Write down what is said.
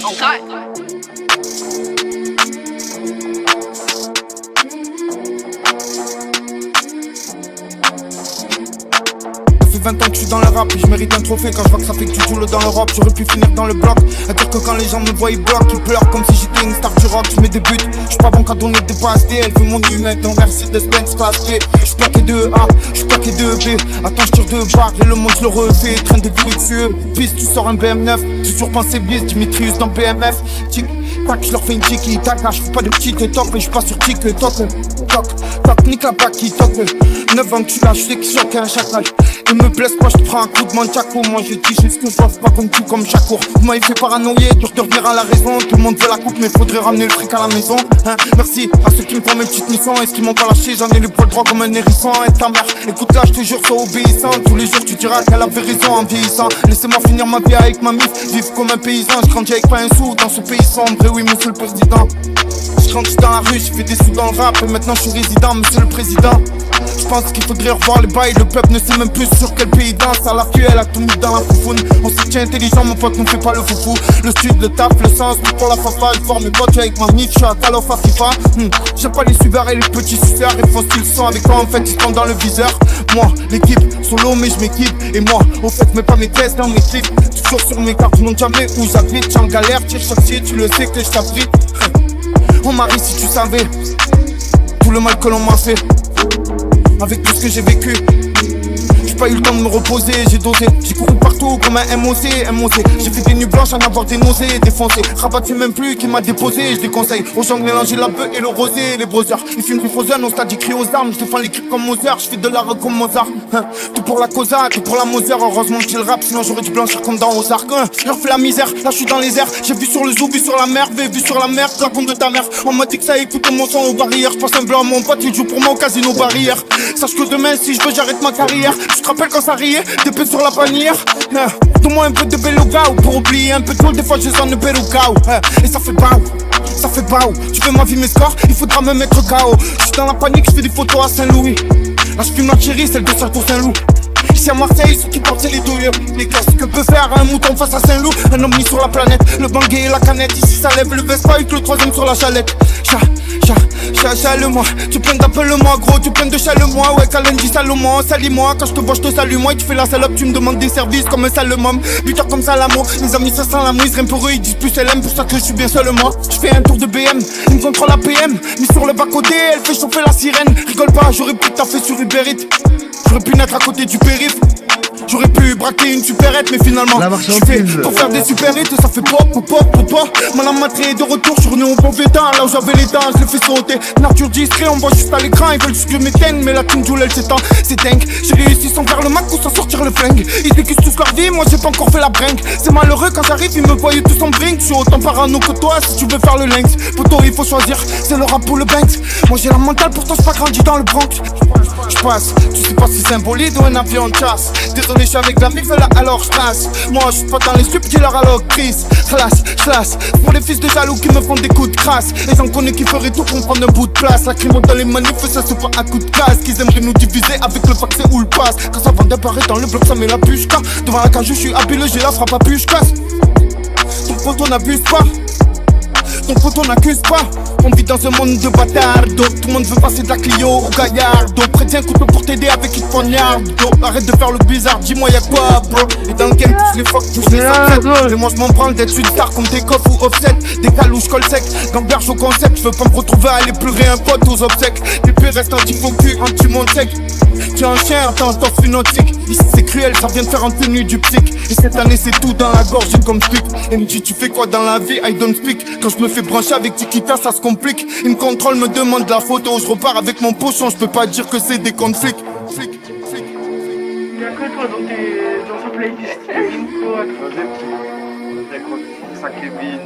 Ça fait 20 ans que je suis dans le rap et je mérite un trophée quand je vois que ça fait que tu joues dans l'Europe. J'aurais pu finir dans le bloc, à dire que quand les gens me voient ils bloquent, ils pleurent comme si j'étais une star du rock. Je mets des buts, je suis pas bon quand on est des passes D. Elle veut mon humain dans Mercedes-Benz classe B. Je suis plaqué de A, je suis plaqué de B. Attends je tire deux barres et le monde je le refais. Train de bruit dessus, bis tu sors un BM9. J'ai toujours pensé bis, Dimitrius dans BMF. Tic tac, je leur fais une tiki tac. Je fais pas de petits toc, mais je suis pas sur TikTok. Toc, toc, nique la qui toc. 9 ans que tu lâches, je sais que j'ai aucun chacal. Il me blesse pas, je te prends un coup de manchaco. Moi je dis juste que je bosse pas comme tu comme Chakour. Vous m'avez fait paranoïer, dur de revenir à la raison. Tout le monde veut la coupe mais faudrait ramener le fric à la maison hein. Merci à ceux qui me font mes petites missions. Est-ce qu'ils m'ont pas lâché, j'en ai les poils droits comme un hérisson. Et ta mère, écoute là je te jure sois obéissant. Tous les jours tu diras qu'elle avait raison en vieillissant. Laissez-moi finir ma vie avec ma mif, vivre comme un paysan. Je grandis avec pas un sou dans ce pays sombre. Et oui monsieur le président, je grandis dans la rue, je fais des sous dans le rap. Et maintenant je suis résident, monsieur le président. Je pense qu'il faudrait revoir les bails. Le peuple ne sait même plus sur quel pays danse. À la fille elle a tout mis dans la foufoune. On se tient intelligent mon pote, nous fait pas le foufou. Le stud, le taf, le sens, tout pour la fafa. Je vois mes potes avec ma mif, je suis à Talofa FIFA. J'aime pas les suiveurs et les petits suceurs. Ils font ce qu'ils sont avec quoi en fait ils tombent dans le viseur. Moi, l'équipe, solo mais je m'équipe. Et moi, au fait mets pas mes tests dans mes clips. Toujours sur mes cartes, non jamais où j'habite. J'en galère, tire chaque site, tu le sais que je t'abrite. On marie si tu savais tout le mal que l'on m'a fait. Avec tout ce que j'ai vécu, j'ai pas eu le temps de me reposer, j'ai dosé. J'ai couru partout comme un MOC. J'ai fait des nuits blanches à en avoir des nausées, défoncé. Rabattu même plus qui m'a déposé, je déconseille aux gens de mélanger la bœuf et le rosé. Les brothers, ils fument du frozen, au stade ils crient aux armes. Je défends les clips comme Mozart, je fais de l'art comme Mozart hein. Tout pour la Cosa, tout pour la Mozart. Heureusement que j'ai le rap, sinon j'aurais dû blanchir comme dans Ozark hein. Je leur fais la misère, là je suis dans les airs. J'ai vu sur le zoo, vu sur la mer, vu sur la mer, la compte de ta mère. On m'a dit que ça écoute mon son aux barrières. Je passe un blanc à mon pote, il joue pour moi au casino barrière. Sache que demain si je veux j'arrête ma carrière. Je te rappelle quand ça riait, des peu sur la panière donne-moi un peu de belogao pour oublier un peu trop. Des fois je sens de belogao et ça fait bao. Ça fait bao, tu veux ma vie mes scores, il faudra me mettre KO. Je suis dans la panique, je fais des photos à Saint-Louis. Là je fume la chérie, celle de ça pour Saint-Loup. Ici à Marseille, ceux qui portent c'est les douilles. Mais qu'est-ce que peut faire un mouton face à Saint-Loup? Un homme mis sur la planète, le banguet et la canette. Ici ça lève le Vespa avec le troisième sur la chalette. Chale-moi, tu plains d'appelle-moi gros, tu plains de chale-moi. Ouais, Kalendji, Salomon, salis-moi. Quand je te vois, je te salue, moi. Et tu fais la salope, tu me demandes des services comme un sale môme. Buteur comme Salamo, mes amis, ça sent la mouise. Rien pour eux, ils disent plus LM, pour ça que je suis bien seul, moi. Je fais un tour de BM, ils me contrôlent la PM. Mis sur le bas-côté, elle fait chauffer la sirène. Rigole pas, j'aurais pu taffer sur Uber Eats. J'aurais pu naître à côté du périph'. J'aurais pu braquer une supérette, mais finalement je fais pour faire des super hits, ça fait pop. Madame Matré est de retour, je suis revenu au bon vétin. Là où j'avais les dents, je les fais sauter. Nature distrait, on voit juste à l'écran. Ils veulent juste que je m'éteigne, mais la team Joule elle s'étend. C'est dingue, j'ai réussi sans faire le mac ou sans sortir le flingue. Ils décusent tous leur vie, moi j'ai pas encore fait la bringue. C'est malheureux quand j'arrive, ils me voyaient tous en brinque. Je suis autant parano que toi si tu veux faire le lynx. Poto il faut choisir, c'est le rap ou le Banks. Moi j'ai la mentale, pourtant j'ai pas grandi dans le Bronx. J'passe, tu sais pas si c'est un bolide ou un avion de chasse. Désolé, je suis avec la mif là, alors j'passe. Moi je suis pas dans les stups, j'ai leur allocrice. Classe, pour les fils de jaloux qui me font des coups de crasse. Et j'en connais qui feraient tout pour me prendre un bout de place. La crime dans les manifs, ça se fait à coup de casse. Qu'ils aimeraient nous diviser avec le vaccin ou le pass. Quand ça va d'apparaître dans le bloc, ça met la pushka. Devant la cage, je suis habile, j'ai la frappe à push casse. Ton poteau n'abuse pas, ton poteau n'accuse pas. On vit dans un monde de bâtards. Tout le monde veut passer de la Clio au Gaillard. Prête un couteau pour t'aider avec une poignarde. Arrête de faire le bizarre, dis-moi y'a quoi bro. Et dans le game, tous les fuck, tous les sunsets. Et moi je m'en branle d'être une star comme Takeoff ou Offset. Des calouches col sec, gamberge au concept. Je veux pas me retrouver à aller pleurer un pote aux obsèques. Les pires restent anti-focus, anti-montec. Tu es un chien, t'offres une nautique. Ici c'est cruel, ça vient de faire en tenue du psych. Et cette année c'est tout dans la gorge, j'ai comme speak. Et me dit tu fais quoi dans la vie, I don't speak. Quand je me fais brancher avec Tikita, ça se complique. Il me contrôle, me demande la photo. Je repars avec mon pochon, je peux pas dire que c'est des conflits. Il y a que toi dans ce playlist. Kevin, quoi, ça Kevin,